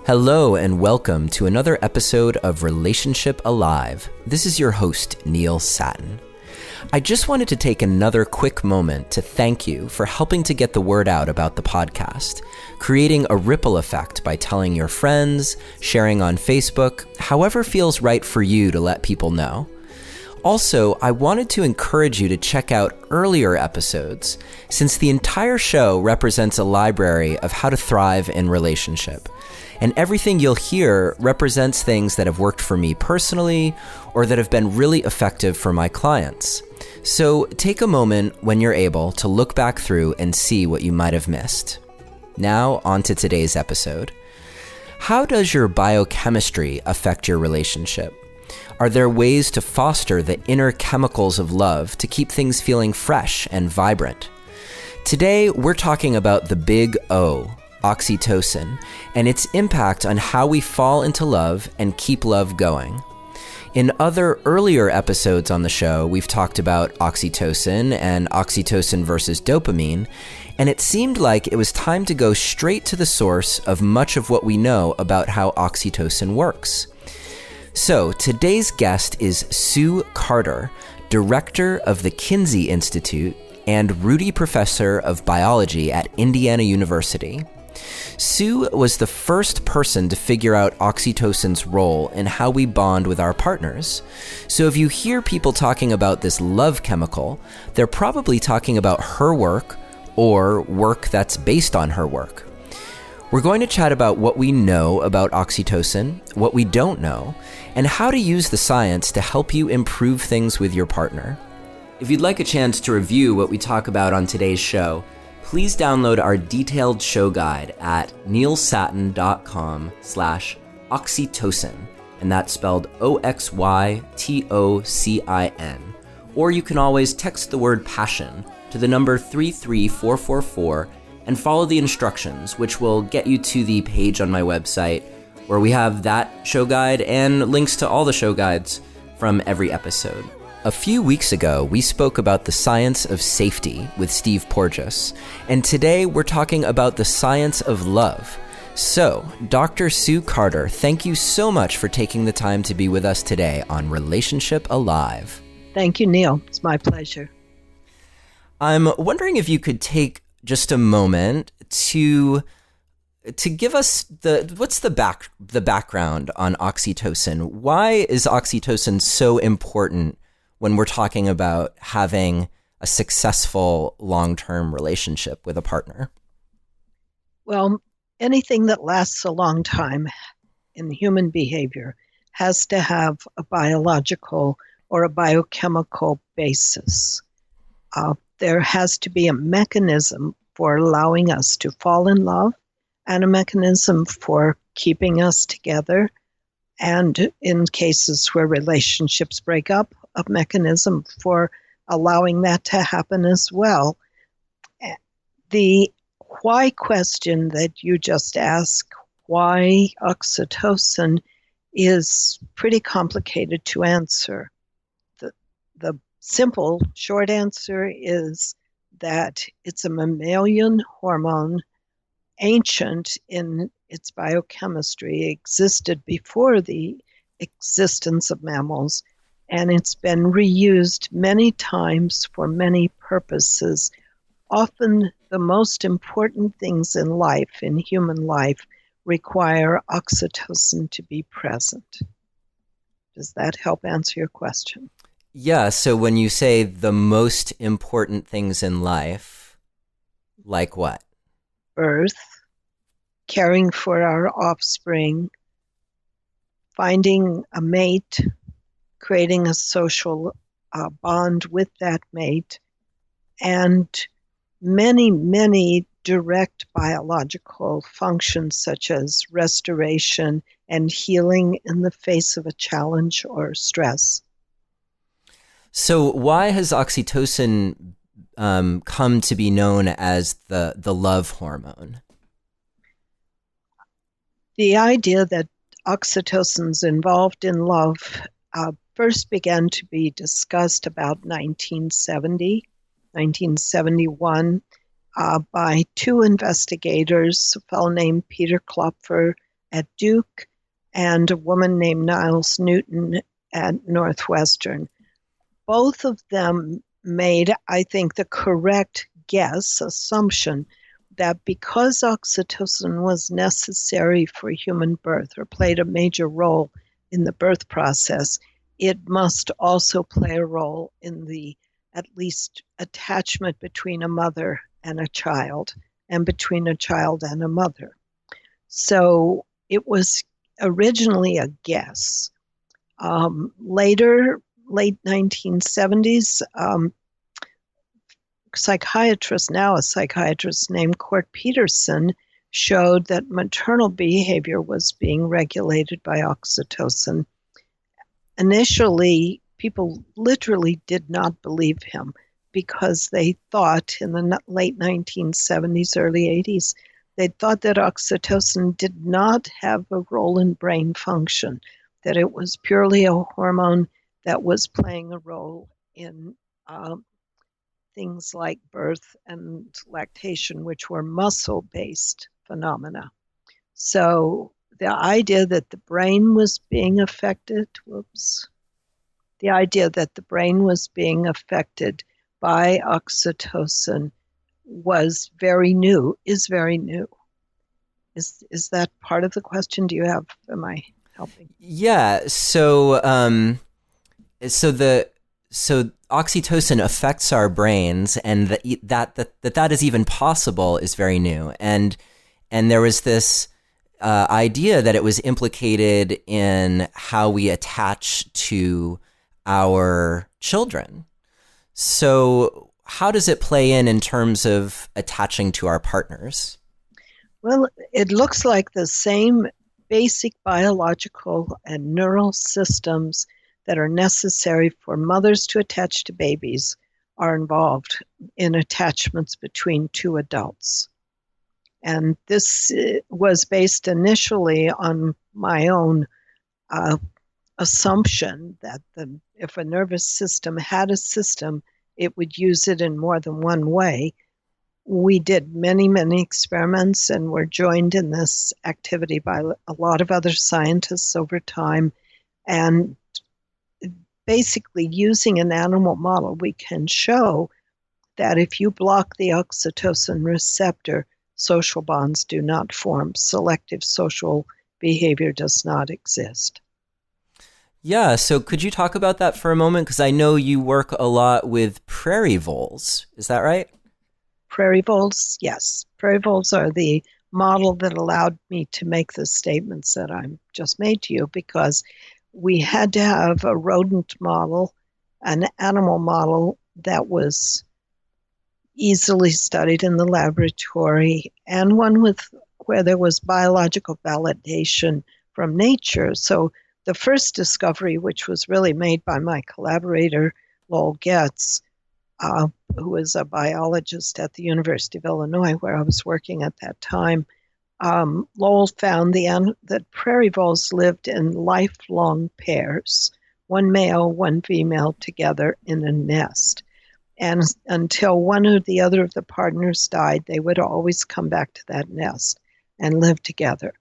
Hello and welcome to another episode of Relationship Alive. This is your host, Neil Sattin. I just wanted to take another quick moment to thank you for helping to get the word out about the podcast, creating a ripple effect by telling your friends, sharing on Facebook, however feels right for you to let people know. Also, I wanted to encourage you to check out earlier episodes, since the entire show represents a library of how to thrive in relationship. And everything you'll hear represents things that have worked for me personally or that have been really effective for my clients. So take a moment when you're able to look back through and see what you might have missed. Now, on to today's episode. How does your biochemistry affect your relationship? Are there ways to foster the inner chemicals of love to keep things feeling fresh and vibrant? Today, we're talking about the big O, oxytocin, and its impact on how we fall into love and keep love going. In other earlier episodes on the show, we've talked about oxytocin and oxytocin versus dopamine, and it seemed like it was time to go straight to the source of much of what we know about how oxytocin works. So today's guest is Sue Carter, director of the Kinsey Institute and Rudy professor of biology at Indiana University. Sue was the first person to figure out oxytocin's role in how we bond with our partners. So if you hear people talking about this love chemical, they're probably talking about her work or work that's based on her work. We're going to chat about what we know about oxytocin, what we don't know, and how to use the science to help you improve things with your partner. If you'd like a chance to review what we talk about on today's show, please download our detailed show guide at neilsattin.com/oxytocin, and that's spelled OXYTOCIN. Or you can always text the word passion to the number 33444 and follow the instructions, which will get you to the page on my website where we have that show guide and links to all the show guides from every episode. A few weeks ago, we spoke about the science of safety with Steve Porges, and today we're talking about the science of love. So, Dr. Sue Carter, thank you so much for taking the time to be with us today on Relationship Alive. Thank you, Neil. It's my pleasure. I'm wondering if you could take just a moment to give us what's the background on oxytocin. Why is oxytocin so important when we're talking about having a successful long-term relationship with a partner? Well, anything that lasts a long time in human behavior has to have a biological or a biochemical basis. There has to be a mechanism for allowing us to fall in love and a mechanism for keeping us together. And in cases where relationships break up, a mechanism for allowing that to happen as well. The why question that you just asked, why oxytocin, is pretty complicated to answer. The simple, short answer is that it's a mammalian hormone, ancient in its biochemistry, existed before the existence of mammals, and it's been reused many times for many purposes. Often the most important things in life, in human life, require oxytocin to be present. Does that help answer your question? Yeah, so when you say the most important things in life, like what? Birth, caring for our offspring, finding a mate, creating a social bond with that mate, and many, many direct biological functions such as restoration and healing in the face of a challenge or stress. So why has oxytocin come to be known as the love hormone? The idea that oxytocin's involved in love first began to be discussed about 1971, by two investigators, a fellow named Peter Klopfer at Duke and a woman named Niles Newton at Northwestern. Both of them made, I think, the correct assumption that because oxytocin was necessary for human birth or played a major role in the birth process, it must also play a role in the at least attachment between a mother and a child and between a child and a mother. So it was originally a guess. Later, late 1970s, now a psychiatrist named Court Peterson showed that maternal behavior was being regulated by oxytocin. Initially, people literally did not believe him because they thought in the late 1970s, early 80s, they thought that oxytocin did not have a role in brain function, that it was purely a hormone that was playing a role in things like birth and lactation, which were muscle-based phenomena. So the idea that the brain was being affected, by oxytocin is very new. Is that part of the question? Am I helping? Yeah. So oxytocin affects our brains, and that is even possible is very new. And there was this idea that it was implicated in how we attach to our children. So how does it play in terms of attaching to our partners? Well, it looks like the same basic biological and neural systems that are necessary for mothers to attach to babies are involved in attachments between two adults. And this was based initially on my own assumption that if a nervous system had a system, it would use it in more than one way. We did many, many experiments and were joined in this activity by a lot of other scientists over time. And basically, using an animal model, we can show that if you block the oxytocin receptor, social bonds do not form. Selective social behavior does not exist. Yeah, so could you talk about that for a moment? Because I know you work a lot with prairie voles. Is that right? Prairie voles, yes. Prairie voles are the model that allowed me to make the statements that I just made to you, because we had to have a rodent model, an animal model that was easily studied in the laboratory, and one where there was biological validation from nature. So the first discovery, which was really made by my collaborator, Lowell Getz, who was a biologist at the University of Illinois, where I was working at that time, Lowell found that prairie voles lived in lifelong pairs, one male, one female, together in a nest. And until one or the other of the partners died, they would always come back to that nest and live together.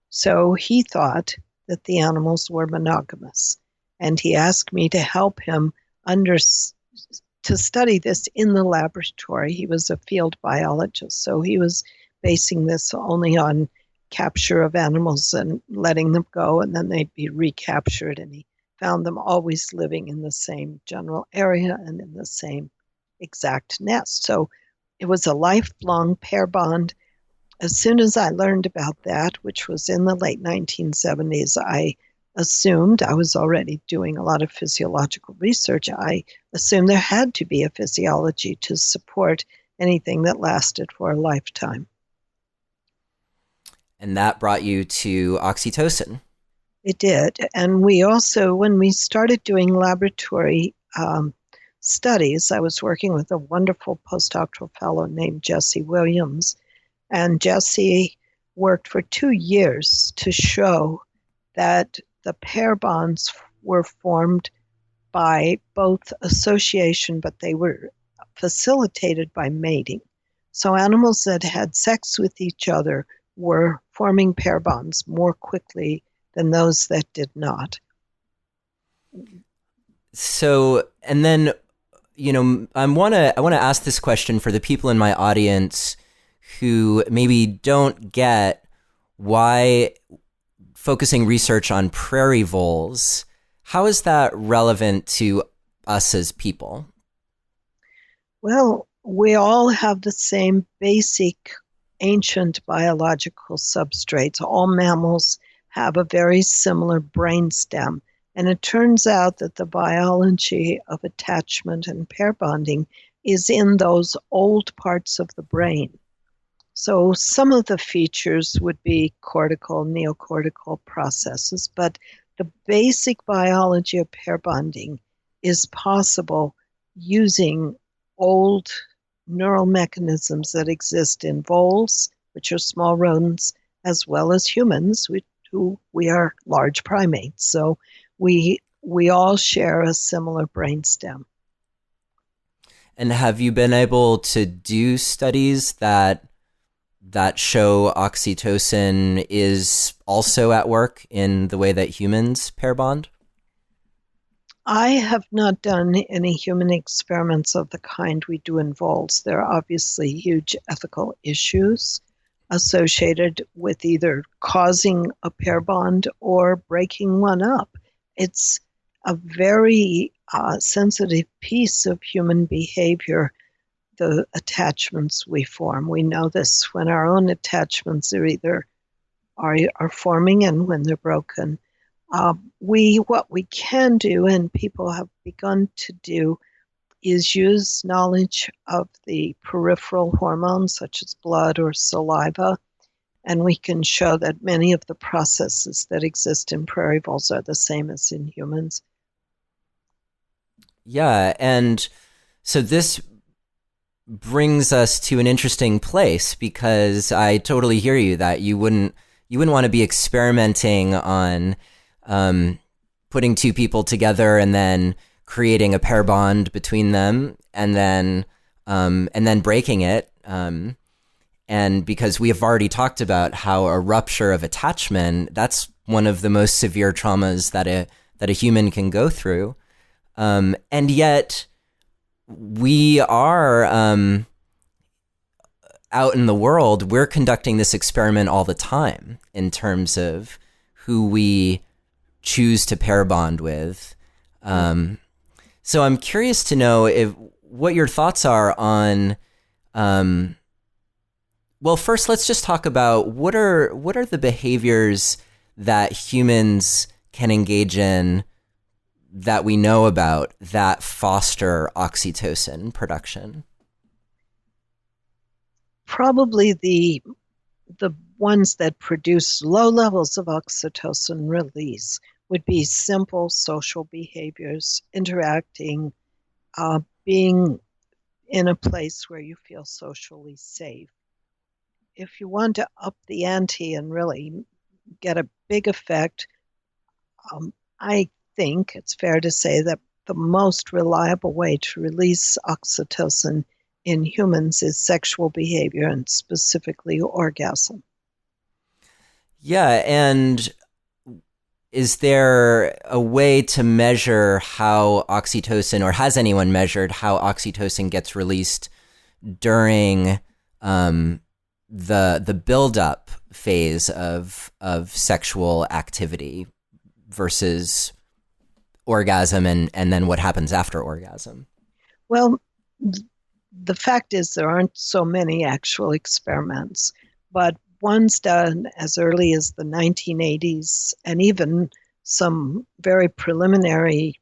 So he thought that the animals were monogamous. And he asked me to help him to study this in the laboratory. He was a field biologist, so he was basing this only on capture of animals and letting them go, and then they'd be recaptured. And he found them always living in the same general area and in the same exact nest. So it was a lifelong pair bond. As soon as I learned about that, which was in the late 1970s, I assumed, I was already doing a lot of physiological research, I assumed there had to be a physiology to support anything that lasted for a lifetime. And that brought you to oxytocin. It did. And we also, when we started doing laboratory studies, I was working with a wonderful postdoctoral fellow named Jesse Williams. And Jesse worked for 2 years to show that the pair bonds were formed by both association, but they were facilitated by mating. So animals that had sex with each other were forming pair bonds more quickly than those that did not. So, and then, I want to ask this question for the people in my audience who maybe don't get why focusing research on prairie voles, how is that relevant to us as people? Well, we all have the same basic ancient biological substrates. All mammals have a very similar brainstem. And it turns out that the biology of attachment and pair bonding is in those old parts of the brain. So some of the features would be cortical, neocortical processes, but the basic biology of pair bonding is possible using old neural mechanisms that exist in voles, which are small rodents, as well as humans, who we are large primates. So we all share a similar brainstem. And have you been able to do studies that show oxytocin is also at work in the way that humans pair bond? I have not done any human experiments of the kind we do in voles. There are obviously huge ethical issues associated with either causing a pair bond or breaking one up. It's a very sensitive piece of human behavior, the attachments we form. We know this when our own attachments are either are forming and when they're broken. What we can do, and people have begun to do, is use knowledge of the peripheral hormones such as blood or saliva, and we can show that many of the processes that exist in prairie voles are the same as in humans. Yeah, and so this brings us to an interesting place, because I totally hear you that you wouldn't want to be experimenting on putting two people together and then creating a pair bond between them and then breaking it. And because we have already talked about how a rupture of attachment, that's one of the most severe traumas that a human can go through. And yet we are out in the world, we're conducting this experiment all the time in terms of who we choose to pair bond with. So I'm curious to know what your thoughts are on. Well, first, let's just talk about what are the behaviors that humans can engage in that we know about that foster oxytocin production? Probably the ones that produce low levels of oxytocin release would be simple social behaviors, interacting, being in a place where you feel socially safe. If you want to up the ante and really get a big effect, I think it's fair to say that the most reliable way to release oxytocin in humans is sexual behavior, and specifically orgasm. Yeah, and is there a way to measure how oxytocin, or has anyone measured how oxytocin gets released during the build-up phase of sexual activity versus orgasm, and then what happens after orgasm? Well, the fact is there aren't so many actual experiments, but ones done as early as the 1980s, and even some very preliminary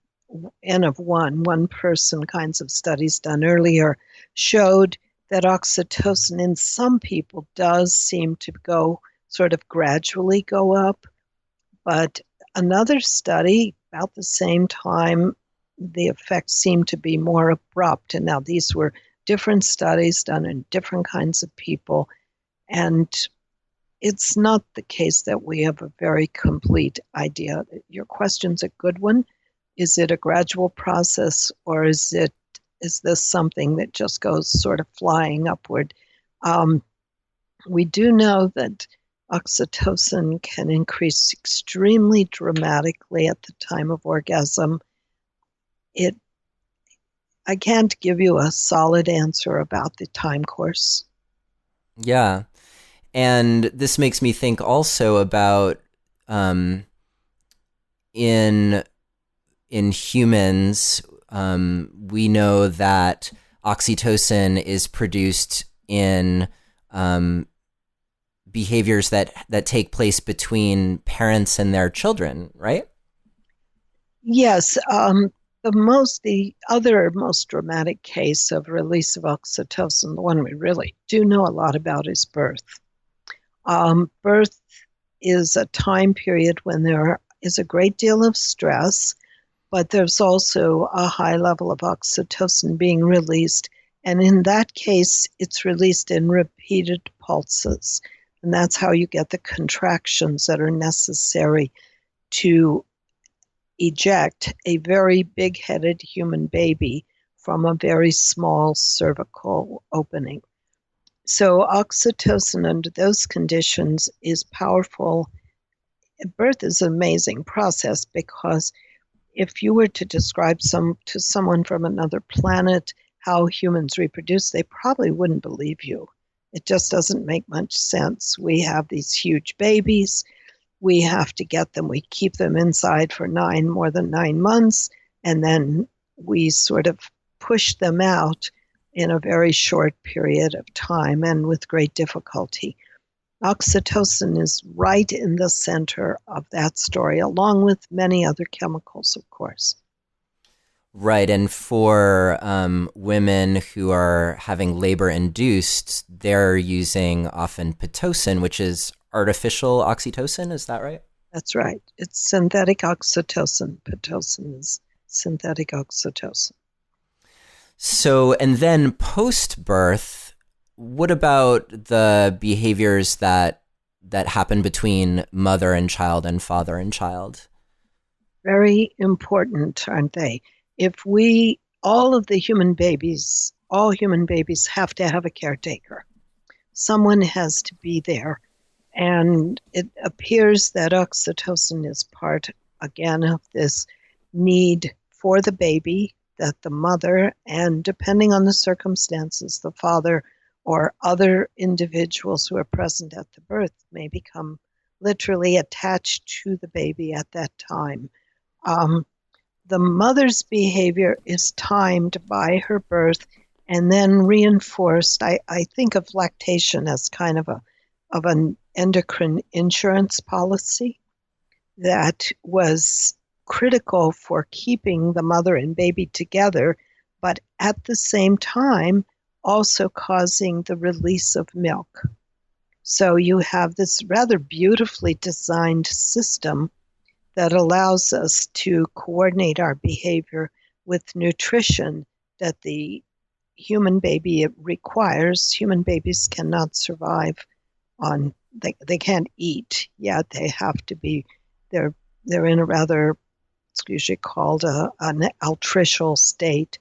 N of one person kinds of studies done earlier, showed that oxytocin in some people does seem to go sort of gradually go up. But another study about the same time, the effects seemed to be more abrupt. And now these were different studies done in different kinds of people. And it's not the case that we have a very complete idea. Your question's a good one. Is it a gradual process, or is this something that just goes sort of flying upward? We do know that oxytocin can increase extremely dramatically at the time of orgasm. I can't give you a solid answer about the time course. Yeah. And this makes me think also about um, in humans, we know that oxytocin is produced in behaviors that take place between parents and their children, right? Yes, the other most dramatic case of release of oxytocin, the one we really do know a lot about, is birth. Birth is a time period when there is a great deal of stress, but there's also a high level of oxytocin being released. And in that case, it's released in repeated pulses. And that's how you get the contractions that are necessary to eject a very big-headed human baby from a very small cervical opening. So oxytocin under those conditions is powerful. Birth is an amazing process because if you were to describe to someone from another planet how humans reproduce, they probably wouldn't believe you. It just doesn't make much sense. We have these huge babies. We have to get them. We keep them inside for more than 9 months, and then we sort of push them out in a very short period of time and with great difficulty. Oxytocin is right in the center of that story, along with many other chemicals, of course. Right. And for women who are having labor induced, they're using often Pitocin, which is artificial oxytocin. Is that right? That's right. It's synthetic oxytocin. Pitocin is synthetic oxytocin. So, and then post-birth, what about the behaviors that happen between mother and child and father and child? Very important, aren't they? All human babies have to have a caretaker. Someone has to be there. And it appears that oxytocin is part, again, of this need for the baby, that the mother, and depending on the circumstances, the father or other individuals who are present at the birth may become literally attached to the baby at that time. The mother's behavior is timed by her birth and then reinforced. I think of lactation as kind of an endocrine insurance policy that was critical for keeping the mother and baby together, but at the same time also causing the release of milk. So you have this rather beautifully designed system that allows us to coordinate our behavior with nutrition that the human baby requires. Human babies cannot survive on, they can't eat yet. They have to be, they're in a rather, it's usually called an altricial state,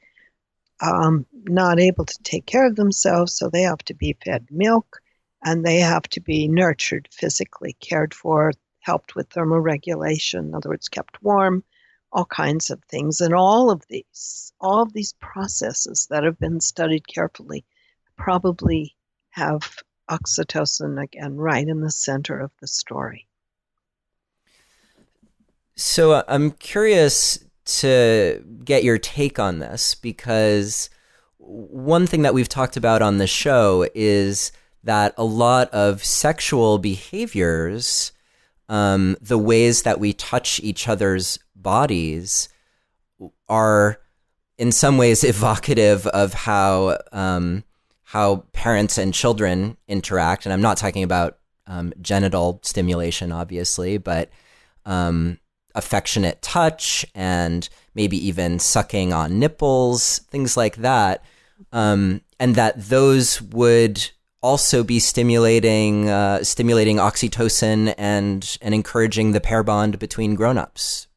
not able to take care of themselves, so they have to be fed milk and they have to be nurtured physically, cared for, helped with thermoregulation, in other words, kept warm, all kinds of things. And all of these processes that have been studied carefully probably have oxytocin, again, right in the center of the story. So I'm curious to get your take on this, because one thing that we've talked about on the show is that a lot of sexual behaviors, the ways that we touch each other's bodies, are in some ways evocative of how parents and children interact. And I'm not talking about genital stimulation, obviously, but affectionate touch and maybe even sucking on nipples, things like that, and that those would also be stimulating oxytocin and encouraging the pair bond between grown-ups.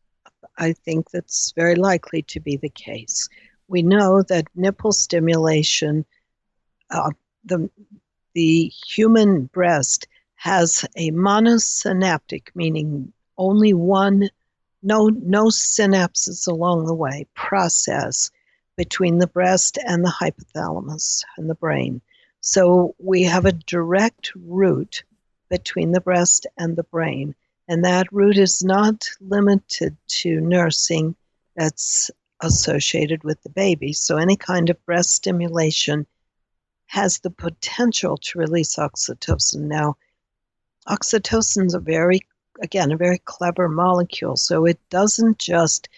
I think that's very likely to be the case. We know that nipple stimulation, the human breast has a monosynaptic, meaning only one, no synapses along the way, process between the breast and the hypothalamus and the brain. So we have a direct route between the breast and the brain, and that route is not limited to nursing that's associated with the baby. So any kind of breast stimulation has the potential to release oxytocin. Now, oxytocin is a very clever molecule. So it doesn't just,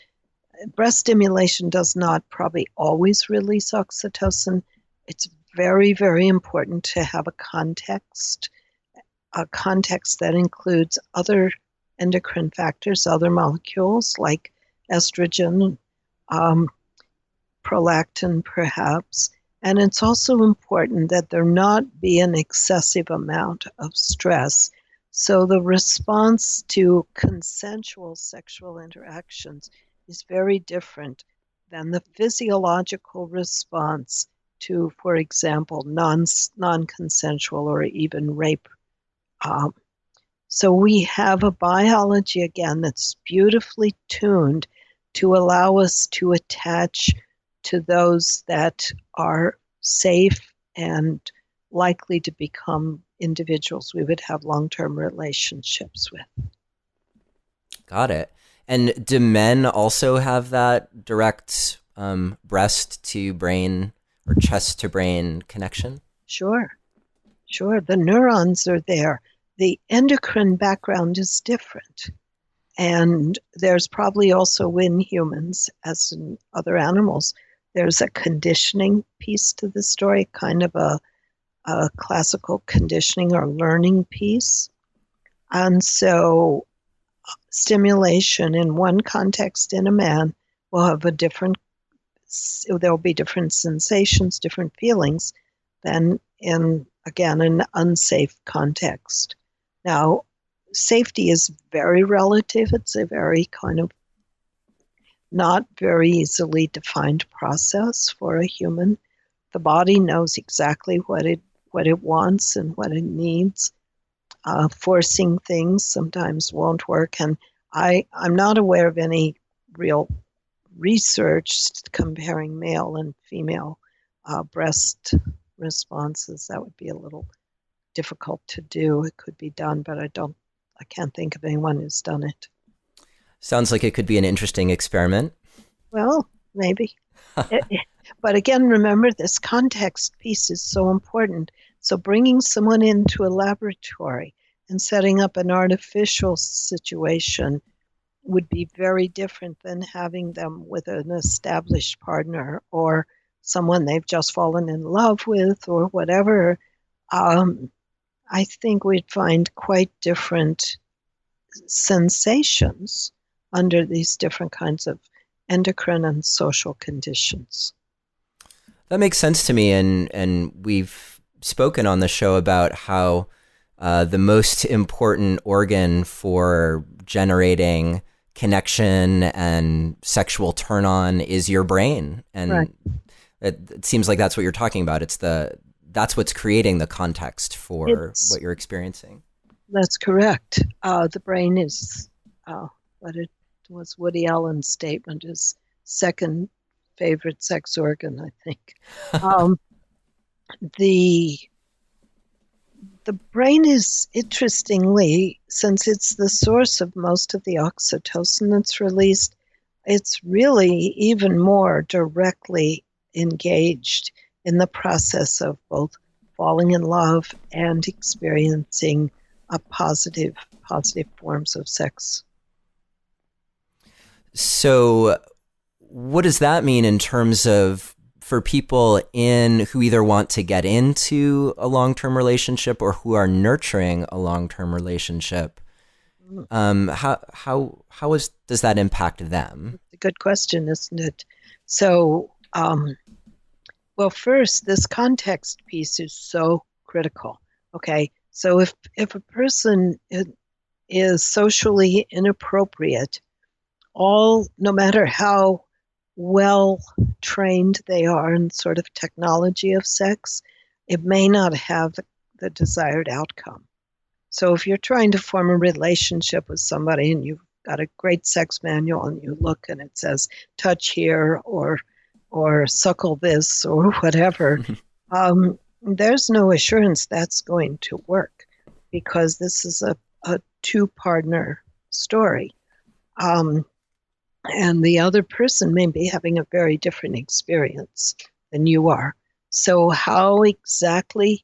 breast stimulation does not probably always release oxytocin. It's very, very important to have a context that includes other endocrine factors, other molecules like estrogen, prolactin perhaps. And it's also important that there not be an excessive amount of stress. So the response to consensual sexual interactions is very different than the physiological response to, for example, non-consensual or even rape. So we have a biology, again, that's beautifully tuned to allow us to attach to those that are safe and likely to become individuals we would have long-term relationships with. Got it. And do men also have that direct breast to brain or chest to brain connection? Sure. The neurons are there. The endocrine background is different. And there's probably also in humans, as in other animals, there's a conditioning piece to the story, kind of a classical conditioning or learning piece. And so stimulation in one context in a man will have there'll be different sensations, different feelings than in, again, an unsafe context. Now, safety is very relative. It's a very kind of not very easily defined process for a human. The body knows exactly what it wants and what it needs. Forcing things sometimes won't work, and I'm not aware of any real research comparing male and female breast responses. That would be a little difficult to do. It could be done, but I can't think of anyone who's done it. Sounds like it could be an interesting experiment. Well, maybe. But again, remember, this context piece is so important. So bringing someone into a laboratory and setting up an artificial situation would be very different than having them with an established partner or someone they've just fallen in love with or whatever. I think we'd find quite different sensations under these different kinds of endocrine and social conditions. That makes sense to me, and we've spoken on the show about how the most important organ for generating connection and sexual turn-on is your brain, and right. It seems like that's what you're talking about. That's what's creating the context for what you're experiencing. That's correct. The brain is what it was Woody Allen's statement, his second favorite sex organ, I think. The brain is, interestingly, since it's the source of most of the oxytocin that's released, it's really even more directly engaged in the process of both falling in love and experiencing a positive forms of sex. So what does that mean in terms of for people who either want to get into a long-term relationship or who are nurturing a long-term relationship? Does that impact them? It's a good question, isn't it? So, well, first, this context piece is so critical. Okay, so if a person is socially inappropriate, no matter how well trained they are in sort of technology of sex, it may not have the desired outcome. So if you're trying to form a relationship with somebody and you've got a great sex manual and you look and it says touch here or suckle this or whatever, there's no assurance that's going to work because this is a two-partner story. And the other person may be having a very different experience than you are. So how exactly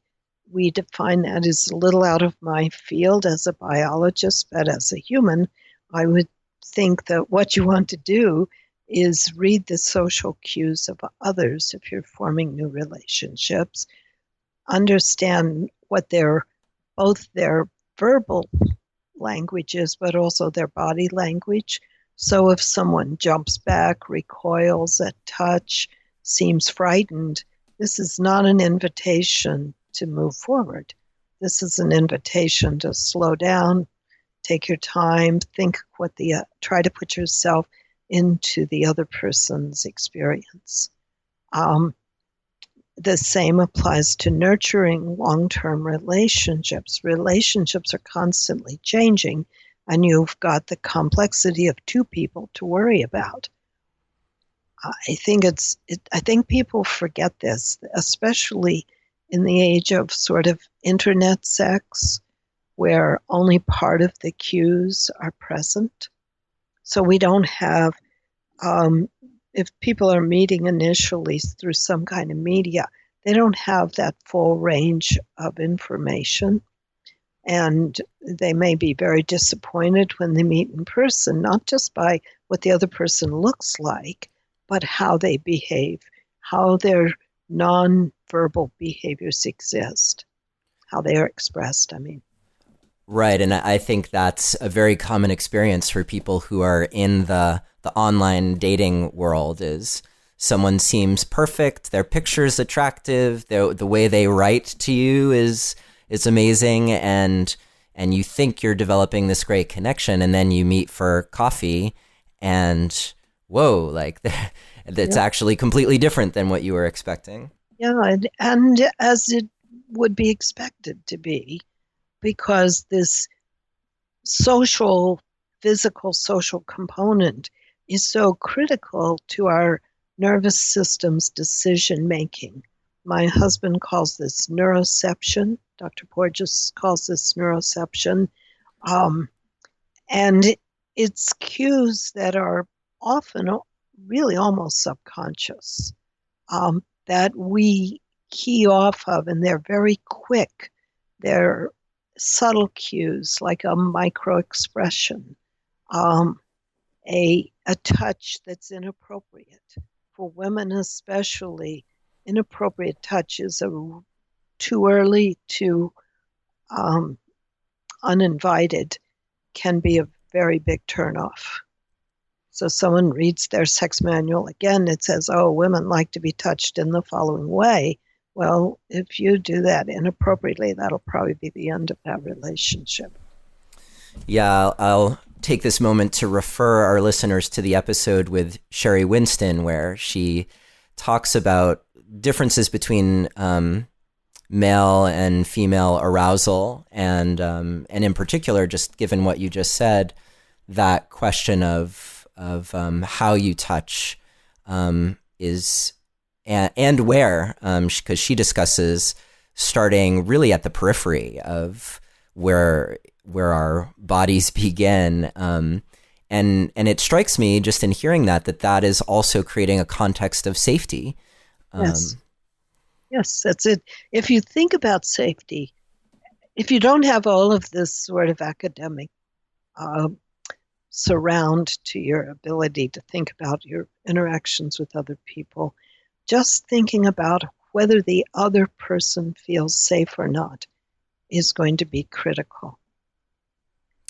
we define that is a little out of my field as a biologist, but as a human, I would think that what you want to do is read the social cues of others if you're forming new relationships, understand what both their verbal language is, but also their body language. So if someone jumps back, recoils at touch, seems frightened, this is not an invitation to move forward. This is an invitation to slow down, take your time, think try to put yourself into the other person's experience. The same applies to nurturing long-term relationships. Relationships are constantly changing, and you've got the complexity of two people to worry about. I think people forget this, especially in the age of sort of internet sex, where only part of the cues are present. So we don't have, if people are meeting initially through some kind of media, they don't have that full range of information. And they may be very disappointed when they meet in person, not just by what the other person looks like, but how they behave, how their non-verbal behaviors exist, how they are expressed, I mean. Right, and I think that's a very common experience for people who are in the online dating world is someone seems perfect, their picture's attractive, the way they write to you is amazing, and you think you're developing this great connection, and then you meet for coffee, and whoa, like it's actually completely different than what you were expecting. Yeah, and as it would be expected to be, because this physical social component is so critical to our nervous system's decision making. My husband calls this neuroception. Dr. Porges calls this neuroception. And it's cues that are often really almost subconscious that we key off of, and they're very quick. They're subtle cues like a micro expression, a touch that's inappropriate. For women especially, inappropriate touch is too early, too uninvited, can be a very big turnoff. So someone reads their sex manual again, it says, oh, women like to be touched in the following way. Well, if you do that inappropriately, that'll probably be the end of that relationship. Yeah, I'll take this moment to refer our listeners to the episode with Sherry Winston, where she talks about differences between male and female arousal, and in particular, just given what you just said, that question of how you touch is and where, because she discusses starting really at the periphery of where our bodies begin, and it strikes me just in hearing that is also creating a context of safety. Yes, that's it. If you think about safety, if you don't have all of this sort of academic surround to your ability to think about your interactions with other people, just thinking about whether the other person feels safe or not is going to be critical.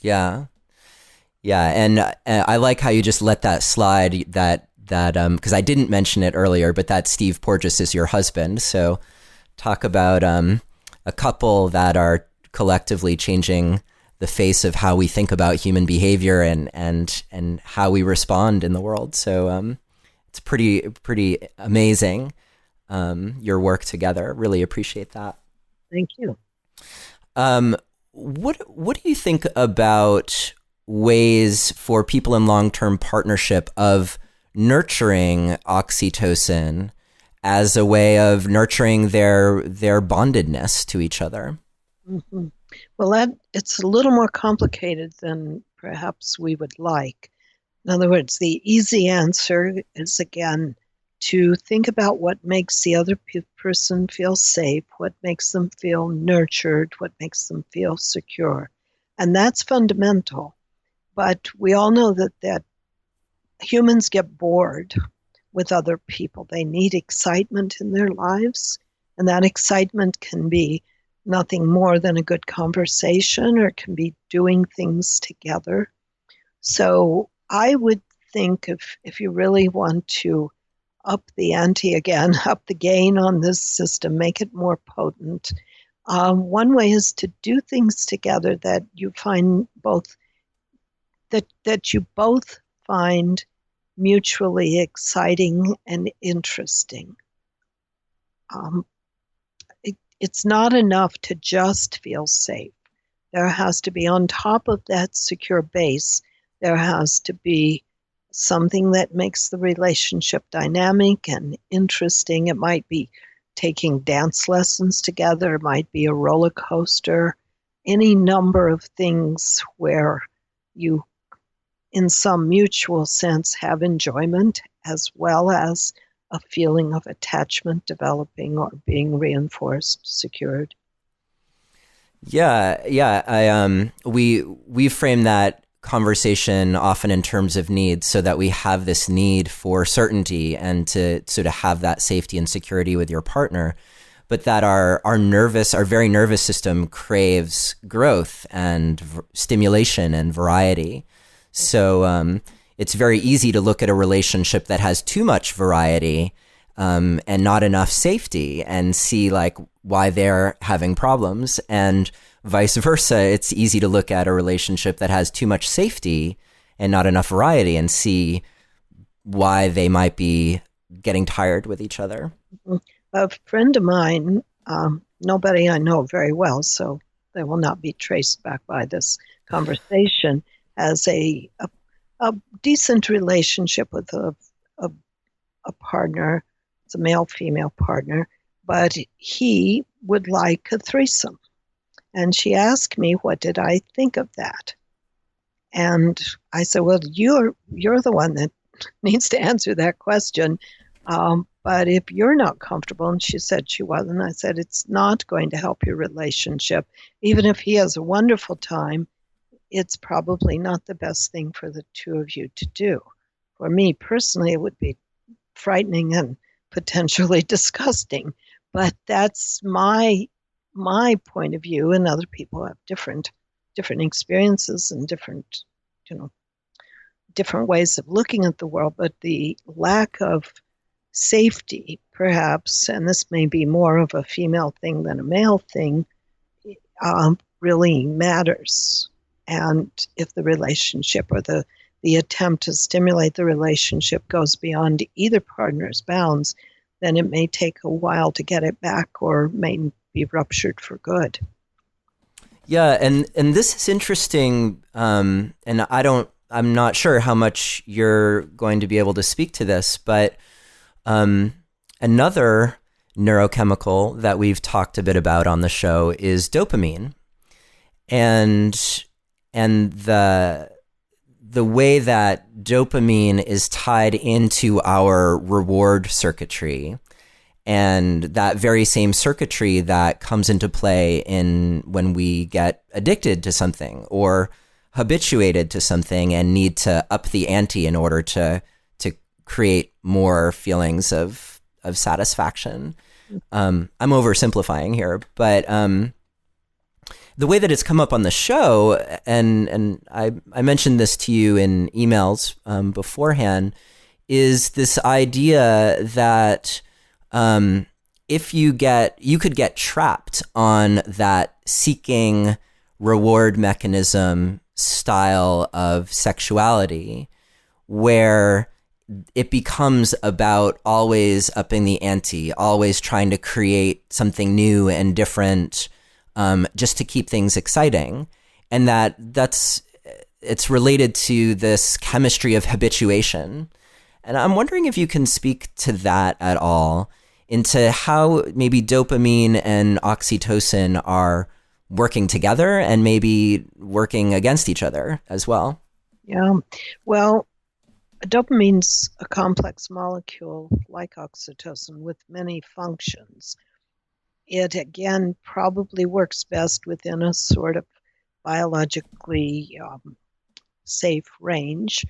Yeah. And I like how you just let that slide, that because I didn't mention it earlier, but that Steve Porges is your husband. So talk about a couple that are collectively changing the face of how we think about human behavior and how we respond in the world. So it's pretty amazing, your work together. Really appreciate that. Thank you. what do you think about ways for people in long-term partnership of nurturing oxytocin as a way of nurturing their bondedness to each other? Mm-hmm. Well, it's a little more complicated than perhaps we would like. In other words, the easy answer is, again, to think about what makes the other person feel safe, what makes them feel nurtured, what makes them feel secure. And that's fundamental. But we all know that humans get bored with other people. They need excitement in their lives, and that excitement can be nothing more than a good conversation, or it can be doing things together. So I would think if you really want to up the ante again, up the gain on this system, make it more potent, one way is to do things together that you find both that you both find mutually exciting and interesting. It's not enough to just feel safe. There has to be, on top of that secure base, there has to be something that makes the relationship dynamic and interesting. It might be taking dance lessons together, it might be a roller coaster, any number of things where you, in some mutual sense, have enjoyment as well as a feeling of attachment developing or being reinforced, secured. Yeah. We frame that conversation often in terms of needs, so that we have this need for certainty and to sort of have that safety and security with your partner, but that our very nervous system craves growth and stimulation and variety. So it's very easy to look at a relationship that has too much variety and not enough safety and see like why they're having problems, and vice versa. It's easy to look at a relationship that has too much safety and not enough variety and see why they might be getting tired with each other. A friend of mine, nobody I know very well, so they will not be traced back by this conversation, has a decent relationship with a partner. It's a male-female partner, but he would like a threesome. And she asked me, what did I think of that? And I said, well, you're the one that needs to answer that question. But if you're not comfortable, and she said she wasn't, I said, it's not going to help your relationship. Even if he has a wonderful time, it's probably not the best thing for the two of you to do. For me personally, it would be frightening and potentially disgusting. But that's my point of view, and other people have different experiences and different ways of looking at the world. But the lack of safety, perhaps, and this may be more of a female thing than a male thing, really matters. And if the relationship or the attempt to stimulate the relationship goes beyond either partner's bounds, then it may take a while to get it back, or may be ruptured for good. Yeah, and this is interesting, and I'm not sure how much you're going to be able to speak to this, but another neurochemical that we've talked a bit about on the show is dopamine, and the way that dopamine is tied into our reward circuitry, and that very same circuitry that comes into play in when we get addicted to something or habituated to something and need to up the ante in order to create more feelings of satisfaction. I'm oversimplifying here, but the way that it's come up on the show, and I mentioned this to you in emails beforehand, is this idea that if you could get trapped on that seeking reward mechanism style of sexuality, where it becomes about always upping the ante, always trying to create something new and different, just to keep things exciting. And it's related to this chemistry of habituation. And I'm wondering if you can speak to that at all, into how maybe dopamine and oxytocin are working together and maybe working against each other as well. Yeah. Well, dopamine's a complex molecule like oxytocin with many functions. It again probably works best within a sort of biologically safe range.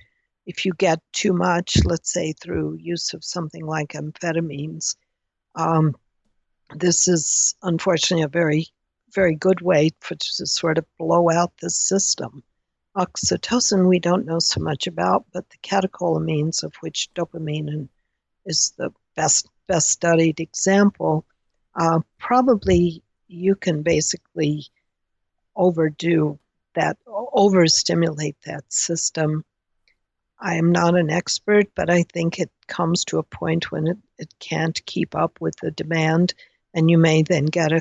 If you get too much, let's say through use of something like amphetamines, this is unfortunately a very, very good way to sort of blow out the system. Oxytocin we don't know so much about, but the catecholamines, of which dopamine is the best studied example, probably you can basically overstimulate that system. I am not an expert, but I think it comes to a point when it can't keep up with the demand, and you may then get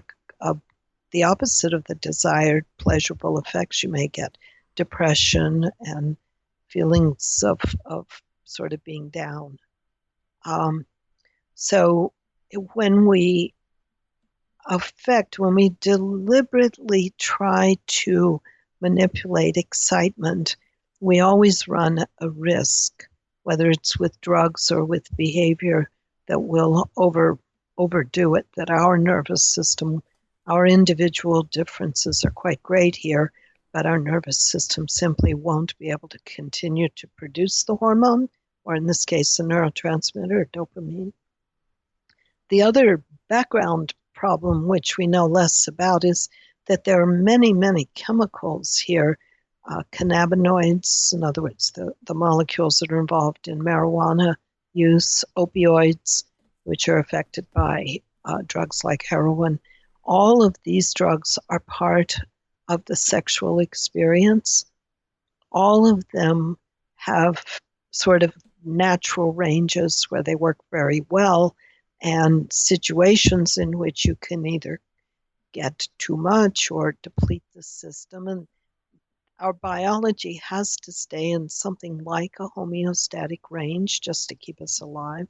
the opposite of the desired pleasurable effects. You may get depression and feelings of sort of being down. So when we deliberately try to manipulate excitement, we always run a risk, whether it's with drugs or with behavior, that will overdo it, that our nervous system, our individual differences are quite great here, but our nervous system simply won't be able to continue to produce the hormone, or in this case, the neurotransmitter, dopamine. The other background problem, which we know less about, is that there are many, many chemicals here, cannabinoids, in other words, the molecules that are involved in marijuana use, opioids, which are affected by drugs like heroin. All of these drugs are part of the sexual experience. All of them have sort of natural ranges where they work very well, and situations in which you can either get too much or deplete the system. And our biology has to stay in something like a homeostatic range just to keep us alive.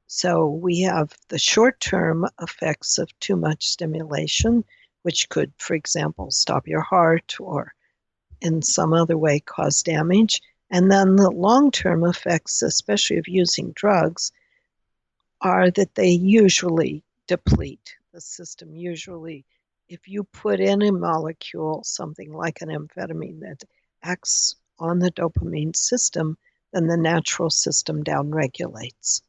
So we have the short-term effects of too much stimulation, which could, for example, stop your heart or in some other way cause damage. And then the long-term effects, especially of using drugs, are that they usually deplete the system. Usually, if you put in a molecule, something like an amphetamine that acts on the dopamine system, then the natural system downregulates.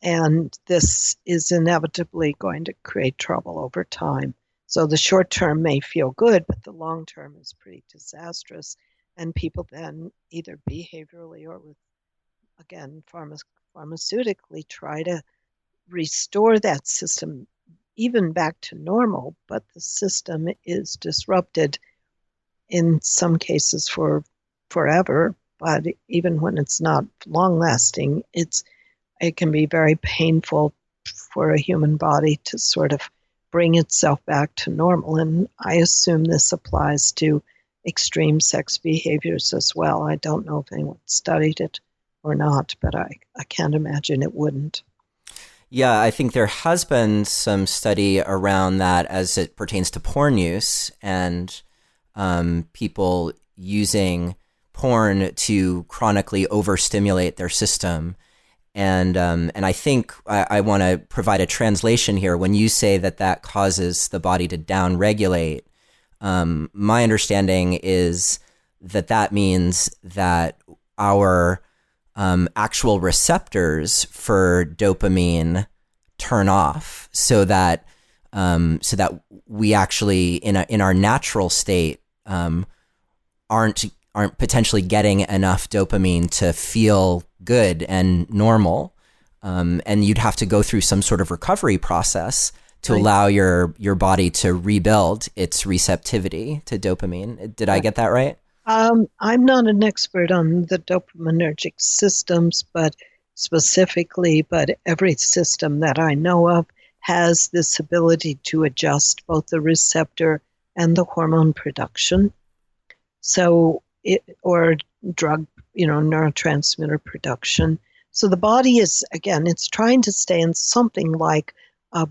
And this is inevitably going to create trouble over time. So the short term may feel good, but the long term is pretty disastrous. And people then either behaviorally or with, again, pharmaceutically try to restore that system even back to normal, but the system is disrupted in some cases for forever. But even when it's not long lasting, it can be very painful for a human body to sort of bring itself back to normal. And I assume this applies to extreme sex behaviors as well. I don't know if anyone studied it or not, but I can't imagine it wouldn't. Yeah, I think there has been some study around that as it pertains to porn use and people using porn to chronically overstimulate their system. And I think I want to provide a translation here. When you say that causes the body to downregulate, my understanding is that means that our actual receptors for dopamine turn off, so that we actually in our natural state aren't potentially getting enough dopamine to feel good and normal, and you'd have to go through some sort of recovery process to allow your body to rebuild its receptivity to dopamine. Did I get that right? I'm not an expert on the dopaminergic systems, but every system that I know of has this ability to adjust both the receptor and the hormone production. So or drug, neurotransmitter production. So the body is, again, it's trying to stay in something like a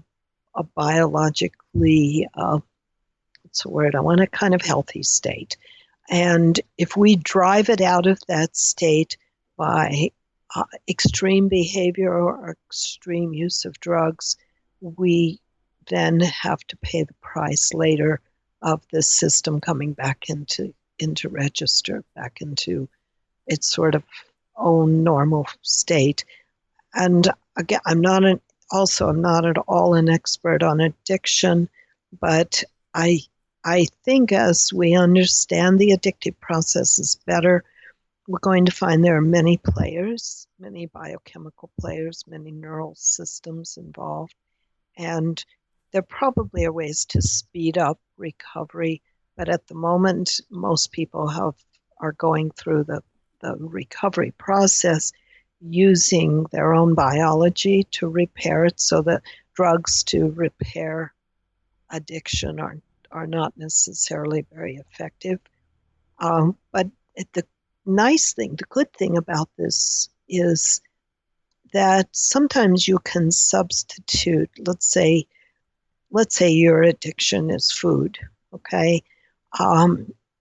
biologically, what's the word? I want a kind of healthy state. And if we drive it out of that state by extreme behavior or extreme use of drugs, we then have to pay the price later of this system coming back into register, back into its sort of own normal state. And again, I'm not at all an expert on addiction, but I think as we understand the addictive processes better, we're going to find there are many players, many biochemical players, many neural systems involved, and there probably are ways to speed up recovery. But at the moment, most people are going through the recovery process using their own biology to repair it, so that drugs to repair addiction are not necessarily very effective. But the good thing about this is that sometimes you can substitute, let's say your addiction is food, okay?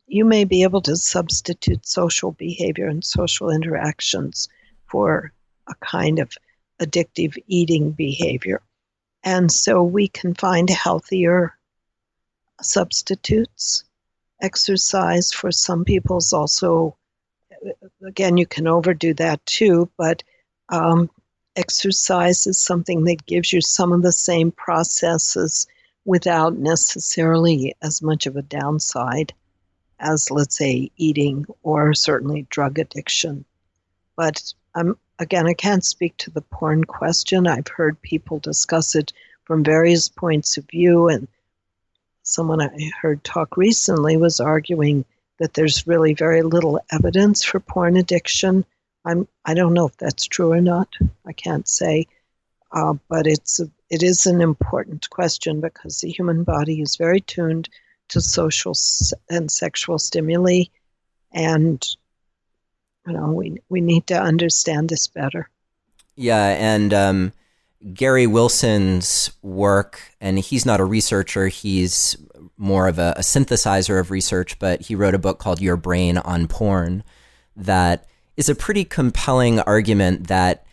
You may be able to substitute social behavior and social interactions for a kind of addictive eating behavior. And so we can find healthier substitutes. Exercise for some people is also, again, you can overdo that too, but exercise is something that gives you some of the same processes without necessarily as much of a downside as, let's say, eating or certainly drug addiction. But again, I can't speak to the porn question. I've heard people discuss it from various points of view, and someone I heard talk recently was arguing that there's really very little evidence for porn addiction. I don't know if that's true or not. I can't say, but it is an important question because the human body is very tuned to social and sexual stimuli, and we need to understand this better. Yeah, and Gary Wilson's work, and he's not a researcher, he's more of a synthesizer of research, but he wrote a book called Your Brain on Porn that is a pretty compelling argument that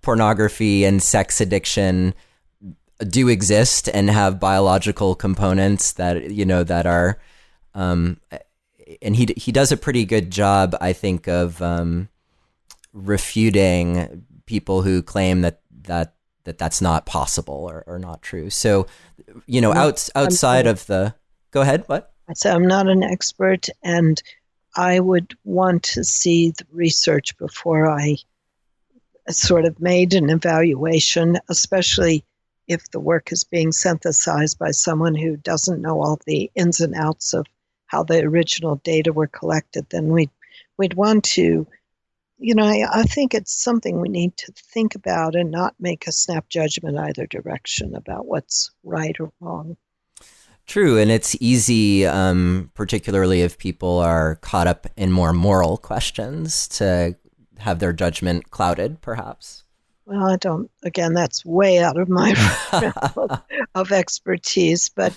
pornography and sex addiction do exist and have biological components that are, and he does a pretty good job, I think, of refuting people who claim that's not possible or not true. So, outside of go ahead, what? So I'm not an expert, and I would want to see the research before I sort of made an evaluation, especially if the work is being synthesized by someone who doesn't know all the ins and outs of how the original data were collected. Then we'd want to, I think it's something we need to think about and not make a snap judgment either direction about what's right or wrong. True, and it's easy, particularly if people are caught up in more moral questions, to have their judgment clouded, perhaps. Well, I don't. Again, that's way out of my realm of expertise. But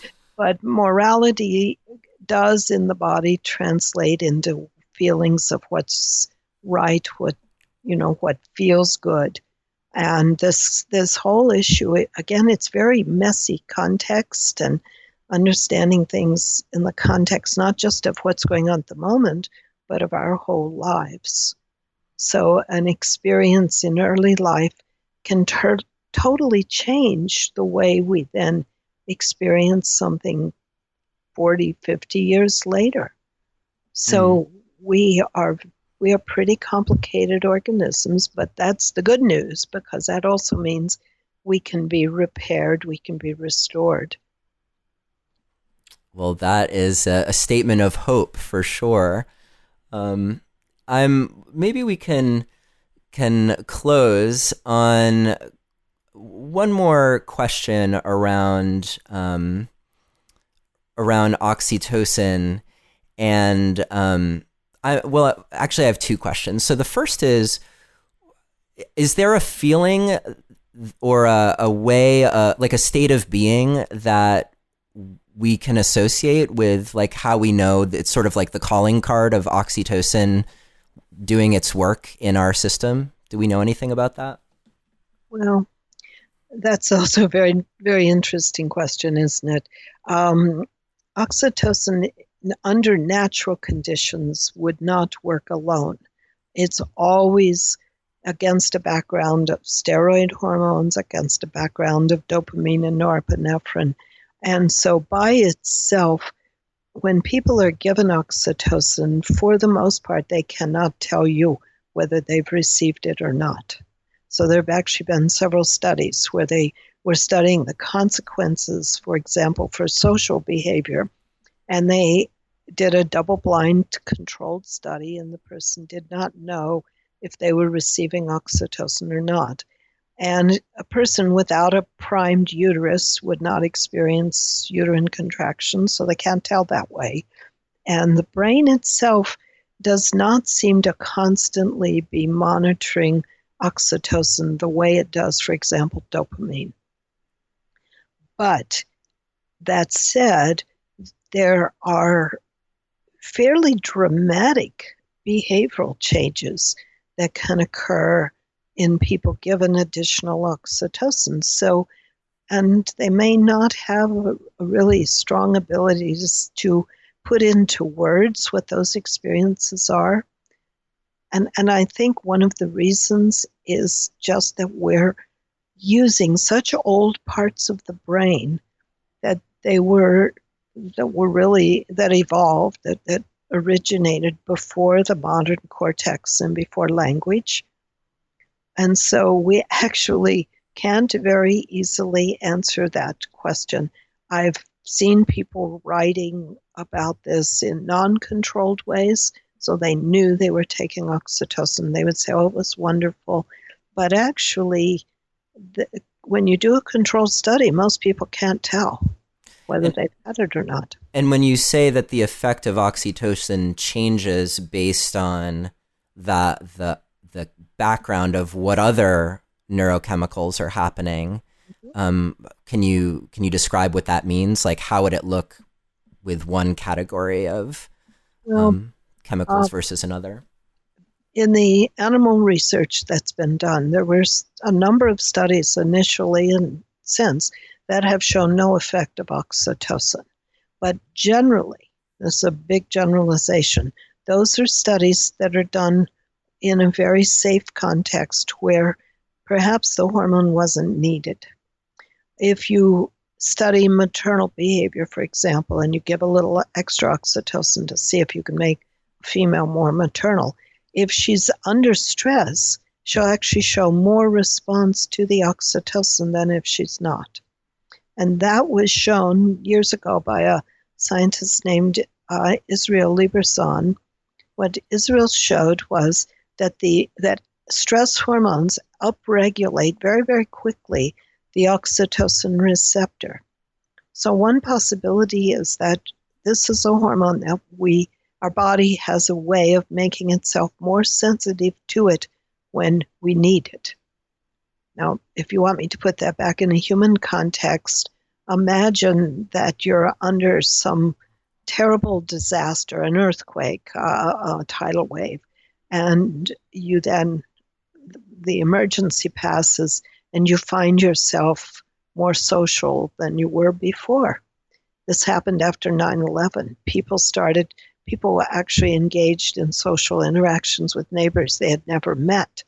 morality does in the body translate into feelings of what's right, what feels good, and this whole issue. Again, it's very messy context, and understanding things in the context not just of what's going on at the moment, but of our whole lives. So an experience in early life can totally change the way we then experience something 40, 50 years later. So we are pretty complicated organisms, but that's the good news, because that also means we can be repaired, we can be restored. Well, that is a statement of hope for sure. Maybe we can close on one more question around oxytocin, and actually, I have two questions. So the first is there a feeling or a way, like a state of being that we can associate with, like, how we know that it's sort of like the calling card of oxytocin doing its work in our system? Do we know anything about that? Well, that's also a very, very interesting question, isn't it? Oxytocin, under natural conditions, would not work alone. It's always against a background of steroid hormones, against a background of dopamine and norepinephrine. And so by itself, when people are given oxytocin, for the most part, they cannot tell you whether they've received it or not. So there have actually been several studies where they were studying the consequences, for example, for social behavior, and they did a double-blind controlled study, and the person did not know if they were receiving oxytocin or not. And a person without a primed uterus would not experience uterine contractions, so they can't tell that way. And the brain itself does not seem to constantly be monitoring oxytocin the way it does, for example, dopamine. But that said, there are fairly dramatic behavioral changes that can occur in people given additional oxytocin. So, and they may not have a really strong ability to put into words what those experiences are. And I think one of the reasons is just that we're using such old parts of the brain that evolved, that originated before the modern cortex and before language. And so we actually can't very easily answer that question. I've seen people writing about this in non-controlled ways, so they knew they were taking oxytocin. They would say, oh, it was wonderful. But actually, when you do a controlled study, most people can't tell whether they've had it or not. And when you say that the effect of oxytocin changes based on the background of what other neurochemicals are happening, can you describe what that means? Like, how would it look with one category of chemicals versus another? In the animal research that's been done, there was a number of studies initially and since that have shown no effect of oxytocin. But generally, this is a big generalization, those are studies that are done in a very safe context where perhaps the hormone wasn't needed. If you study maternal behavior, for example, and you give a little extra oxytocin to see if you can make a female more maternal, if she's under stress, she'll actually show more response to the oxytocin than if she's not. And that was shown years ago by a scientist named Israel Lieberson. What Israel showed was that stress hormones upregulate very, very quickly the oxytocin receptor. So one possibility is that this is a hormone that our body has a way of making itself more sensitive to it when we need it. Now, if you want me to put that back in a human context, imagine that you're under some terrible disaster, an earthquake, a tidal wave, and the emergency passes and you find yourself more social than you were before. This happened after 9/11. People were actually engaged in social interactions with neighbors they had never met.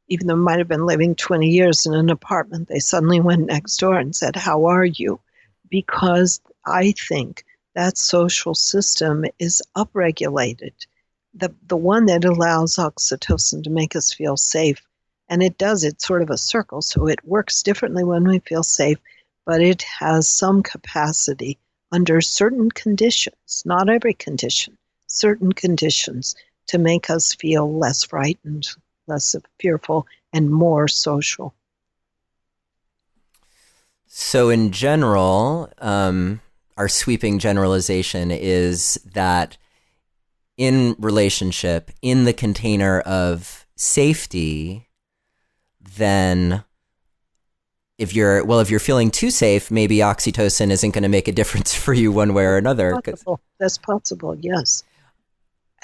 Even though they might have been living 20 years in an apartment, they suddenly went next door and said, "How are you?" Because I think that social system is upregulated. The one that allows oxytocin to make us feel safe. And it does, it's sort of a circle, so it works differently when we feel safe, but it has some capacity under certain conditions, not every condition, certain conditions to make us feel less frightened, less fearful, and more social. So in general, our sweeping generalization is that in relationship, in the container of safety, then if you're feeling too safe, maybe oxytocin isn't going to make a difference for you one way or another. That's possible, yes.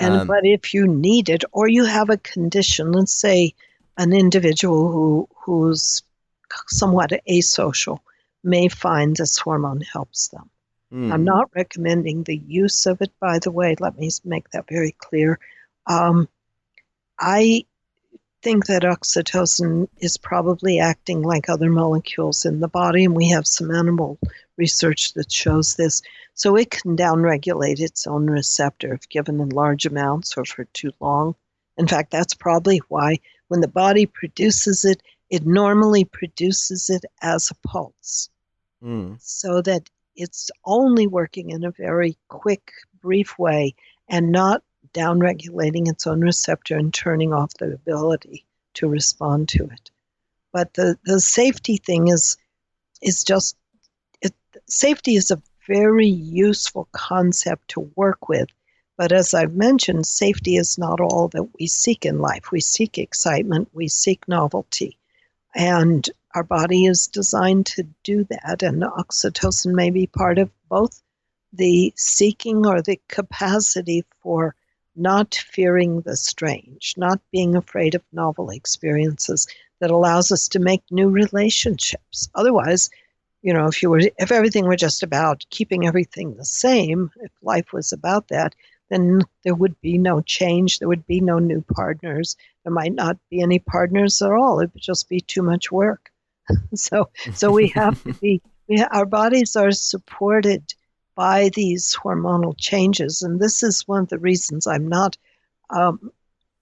Um, But if you need it, or you have a condition, let's say an individual who's somewhat asocial may find this hormone helps them. I'm hmm, not recommending the use of it, by the way. Let me make that very clear. Um, I think that oxytocin is probably acting like other molecules in the body, and we have some animal research that shows this. So it can downregulate its own receptor if given in large amounts or for too long. In fact, that's probably why when the body produces it, it normally produces it as a pulse, hmm, so that it's only working in a very quick, brief way and not downregulating its own receptor and turning off the ability to respond to it. But the safety thing is just it, safety is a very useful concept to work with. But as I've mentioned, safety is not all that we seek in life. We seek excitement, we seek novelty. And our body is designed to do that. And oxytocin may be part of both the seeking or the capacity for not fearing the strange, not being afraid of novel experiences that allows us to make new relationships. Otherwise, if everything were just about keeping everything the same, if life was about that, then there would be no change, there would be no new partners, there might not be any partners at all. It would just be too much work. So we have to be, our bodies are supported by these hormonal changes, and this is one of the reasons I'm not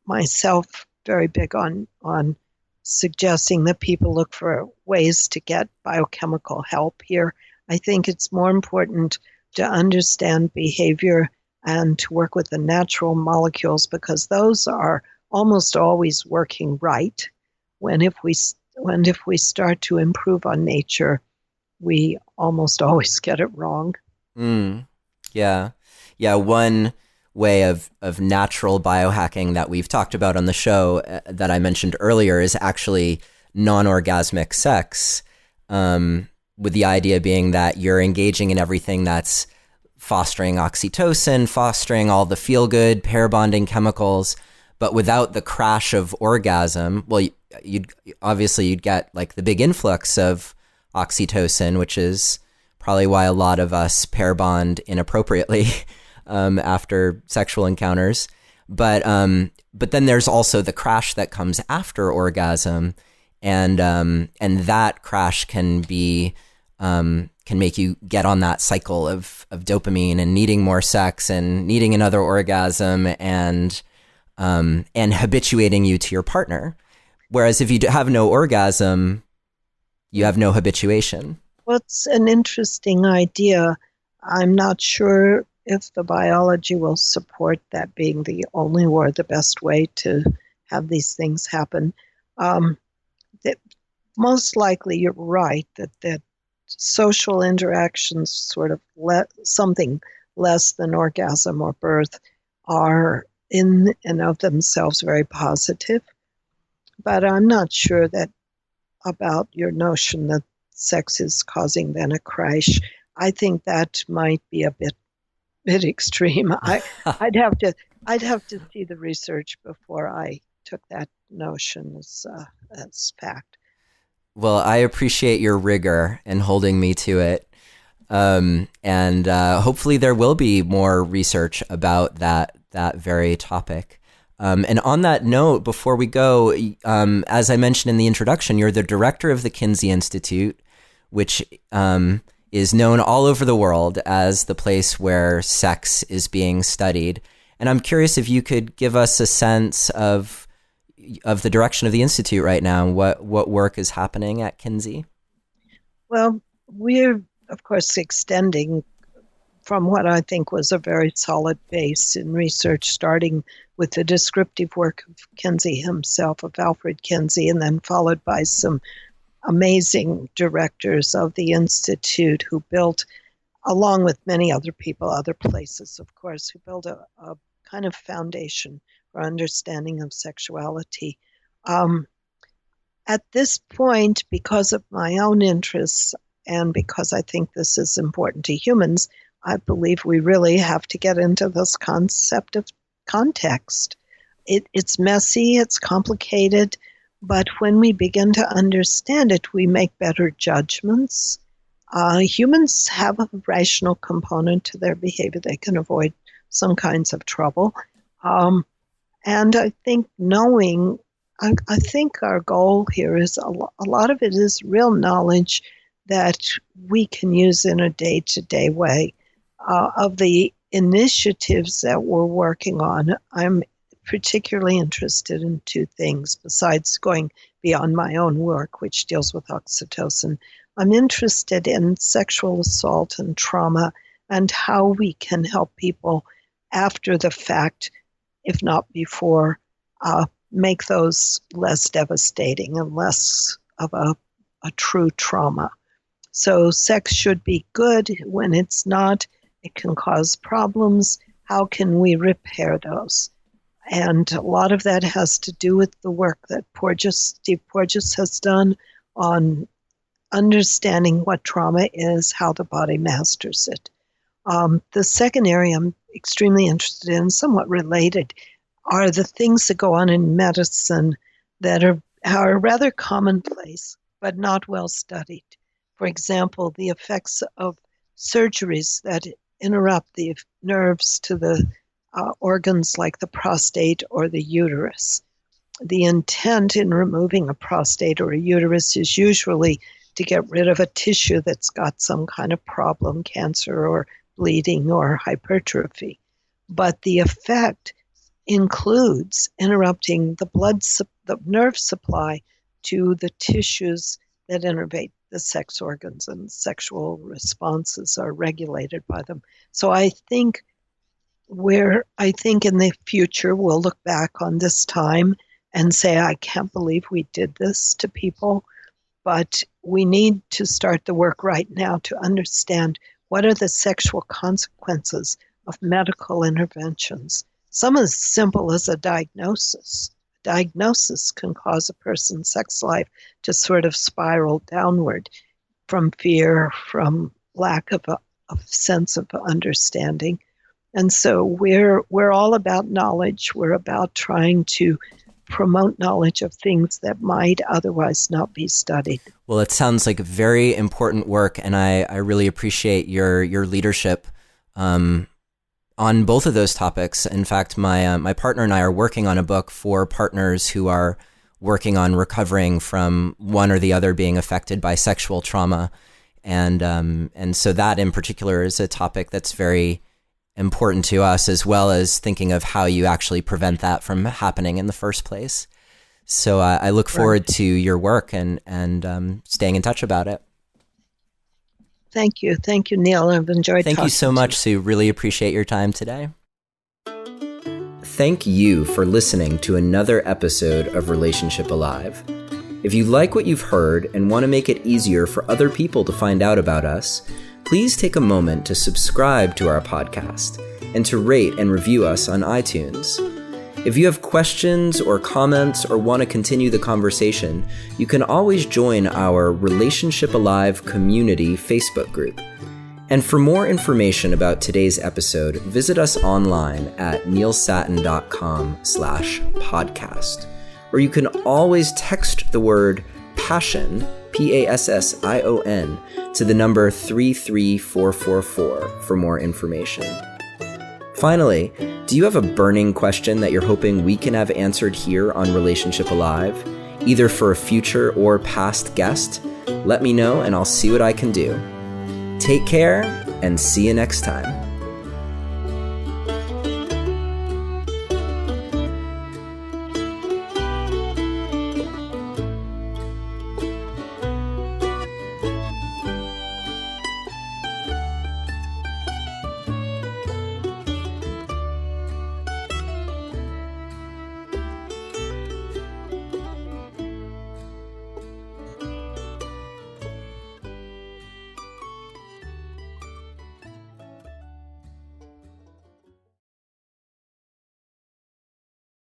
myself very big on suggesting that people look for ways to get biochemical help here. I think it's more important to understand behavior and to work with the natural molecules, because those are almost always working right. When if we start to improve on nature, we almost always get it wrong. hmm. Yeah. Yeah. One way of natural biohacking that we've talked about on the show that I mentioned earlier is actually non-orgasmic sex, with the idea being that you're engaging in everything that's fostering oxytocin, fostering all the feel-good pair bonding chemicals, but without the crash of orgasm. Well, you'd get like the big influx of oxytocin, which is probably why a lot of us pair bond inappropriately after sexual encounters. But then there's also the crash that comes after orgasm, and that crash can make you get on that cycle of dopamine and needing more sex and needing another orgasm and habituating you to your partner. Whereas if you have no orgasm, you have no habituation. What's an interesting idea? I'm not sure if the biology will support that being the only or the best way to have these things happen. That most likely you're right that social interactions, sort of something less than orgasm or birth, are in and of themselves very positive. But I'm not sure that about your notion that sex is causing then a crash. I think that might be a bit extreme. I'd have to see the research before I took that notion as fact. Well, I appreciate your rigor and holding me to it. And hopefully there will be more research about that very topic. And on that note, before we go, as I mentioned in the introduction, you're the director of the Kinsey Institute, which is known all over the world as the place where sex is being studied. And I'm curious if you could give us a sense of the direction of the Institute right now and what work is happening at Kinsey. Well, we're, of course, extending from what I think was a very solid base in research, starting with the descriptive work of Kinsey himself, of Alfred Kinsey, and then followed by some amazing directors of the Institute who built, along with many other people, other places, of course, who built a kind of foundation for understanding of sexuality. At this point, because of my own interests and because I think this is important to humans, I believe we really have to get into this concept of context. It's messy, it's complicated, but when we begin to understand it, we make better judgments. Humans have a rational component to their behavior. They can avoid some kinds of trouble. And I think I think our goal here is a lot of it is real knowledge that we can use in a day-to-day way. Of the initiatives that we're working on, I'm particularly interested in two things besides going beyond my own work, which deals with oxytocin. I'm interested in sexual assault and trauma and how we can help people after the fact, if not before, make those less devastating and less of a true trauma. So sex should be good. When it's not, it can cause problems. How can we repair those? And a lot of that has to do with the work that Steve Porges has done on understanding what trauma is, how the body masters it. The second area I'm extremely interested in, somewhat related, are the things that go on in medicine that are rather commonplace but not well studied. For example, the effects of surgeries that interrupt the nerves to the organs like the prostate or the uterus. The intent in removing a prostate or a uterus is usually to get rid of a tissue that's got some kind of problem, cancer or bleeding or hypertrophy. But the effect includes interrupting the nerve supply to the tissues that innervate the sex organs, and sexual responses are regulated by them. So I think in the future we'll look back on this time and say, I can't believe we did this to people, but we need to start the work right now to understand what are the sexual consequences of medical interventions. Some as simple as a diagnosis. Diagnosis can cause a person's sex life to sort of spiral downward from fear, from lack of a sense of understanding. And so we're all about knowledge. We're about trying to promote knowledge of things that might otherwise not be studied. Well, it sounds like very important work, and I really appreciate your leadership on both of those topics. In fact, my partner and I are working on a book for partners who are working on recovering from one or the other being affected by sexual trauma, and so that in particular is a topic that's very important to us, as well as thinking of how you actually prevent that from happening in the first place. So I look forward to your work and staying in touch about it. Thank you, Neil. I've enjoyed. Thank you so much, Sue. Really appreciate your time today. Thank you for listening to another episode of Relationship Alive. If you like what you've heard and want to make it easier for other people to find out about us, please take a moment to subscribe to our podcast and to rate and review us on iTunes. If you have questions or comments or want to continue the conversation, you can always join our Relationship Alive community Facebook group. And for more information about today's episode, visit us online at neilsattin.com/podcast, where you can always text the word PASSION, PASSION, to the number 33444 for more information. Finally, do you have a burning question that you're hoping we can have answered here on Relationship Alive, either for a future or past guest? Let me know and I'll see what I can do. Take care and see you next time.